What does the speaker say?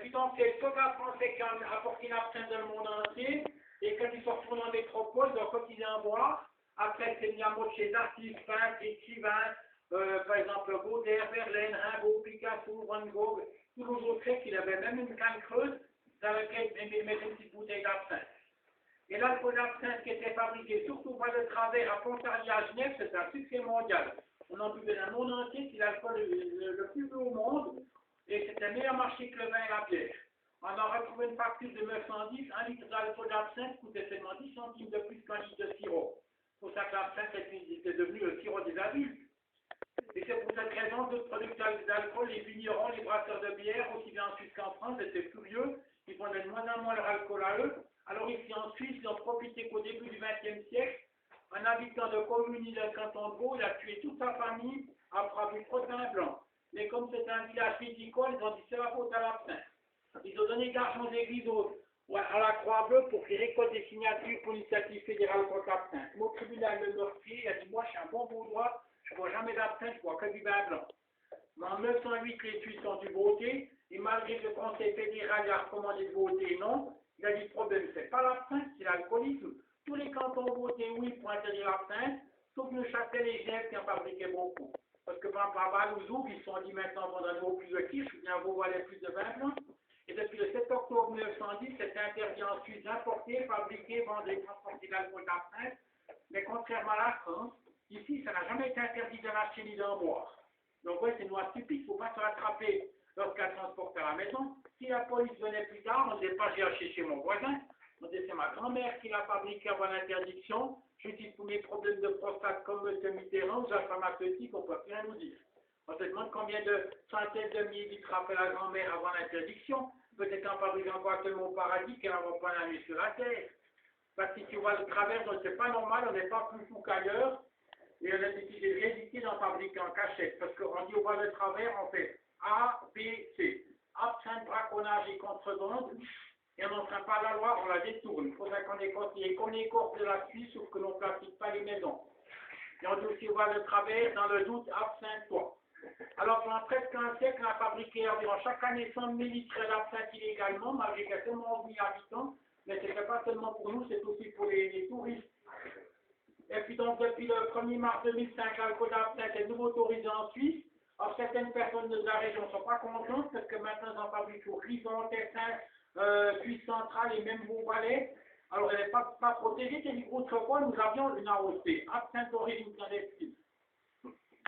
puis donc, c'est le soldat français qui a apporté l'absinthe dans le monde entier, et quand ils sont retournés en métropole, donc quand ils en boire, après c'est mis à mode chez artistes, peintres, écrivains, par exemple Baudelaire, Verlaine, Rimbaud, Picasso, Van Gogh, tous les autres faits qu'il avait même une canne creuse dans laquelle il mettait une petite bouteille d'absinthe. Et l'alcool d'absinthe qui était fabriqué surtout par le travers à Pontarlier à Genève, c'est un succès mondial. On en buvait dans le monde entier, c'est l'alcool le plus beau au monde, et c'est un meilleur marché que le vin et la bière. On a retrouvé une facture de 910, un litre d'alcool d'absinthe coûtait seulement 10 centimes de plus qu'un litre de sirop. C'est pour ça que l'absinthe était devenu le sirop des adultes. Et c'est pour cette raison que d'autres producteurs d'alcool, les vignerons, les brasseurs de bière, aussi bien en Suisse qu'en France, étaient furieux. Ils prenaient de moins en moins leur alcool à eux. Alors ici en Suisse, ils ont profité qu'au début du XXe siècle, un habitant de commune du canton de Vaud, il a tué toute sa famille après avoir bu trop de vin blanc. Mais comme c'est un village viticole, ils ont dit c'est la faute à l'absinthe. Ils ont donné de l'argent aux églises à la Croix-Bleue pour qu'ils récoltent des signatures pour l'initiative fédérale contre l'absinthe. Au tribunal de Meurtrier, il a dit moi je suis un bon Vaudois, je ne bois jamais d'absinthe, je bois que du vin blanc. Mais en 1908, les Suisses ont dû voter, et malgré que le Conseil fédéral a recommandé de voter non, il a dit le problème c'est pas l'absinthe, c'est l'alcoolisme. Tous les cantons ont voté oui pour interdire l'absinthe, sauf Neuchâtel et Genève qui en fabriquaient beaucoup. Parce que par exemple à Valouzoug, ils se sont dit maintenant vendre un nouveau plus de quiche, ou bien Beauvalais plus de vin blanc. Et depuis le 7 octobre 1910, c'est interdit en Suisse d'importer, fabriquer, vendre et transporter de l'alcool d'absinthe. Mais contrairement à la France, ici, ça n'a jamais été interdit d'en acheter ni d'en boire. Donc oui, c'est une loi stupide, il ne faut pas se rattraper lorsqu'elle transporte à la maison. Si la police venait plus tard, on ne disait pas j'ai acheté chez mon voisin, on disait c'est ma grand-mère qui l'a fabriqué avant l'interdiction, je dis pour mes problèmes de prostate comme M. Mitterrand ou la pharmaceutique, on ne peut rien nous dire. On se demande combien de centaines de milliers de litres a fait la grand-mère avant l'interdiction. Peut-être qu'en fabriquant quoi tellement au paradis qu'elle n'en va pas la nuit sur la terre. Parce que si tu vois le travers, donc c'est pas normal, on n'est pas plus fou qu'ailleurs. Et on a décidé de résister d'en fabriquer en cachette. Parce qu'on dit au bas de travers, on fait A, B, C. Absinthe, braconnage et contrebande. Et on n'entraîne pas la loi, on la détourne. Il faudrait qu'on ait conseillé comme les corps de la Suisse, sauf que l'on ne pratique pas les maisons. Et on dit aussi au bas de travers, dans le doute, absinthe-toi. Alors pendant presque un siècle, on a fabriqué environ chaque année 100 000 litres d'absinthe illégalement, malgré qu'il y a tellement 11 000 habitants. Mais ce n'est pas seulement pour nous, c'est aussi pour les touristes. Et puis donc depuis le 1er mars 2005, l'alcool d'absinthe est nouveau autorisé en Suisse. Alors certaines personnes de la région ne sont pas contentes parce que maintenant ils en fabriquent au Grison, Tessin, Suisse centrale et même Beauvalais. Alors elle n'est pas protégée, c'est du autrefois nous avions une AOC, absinthe d'origine clandestine.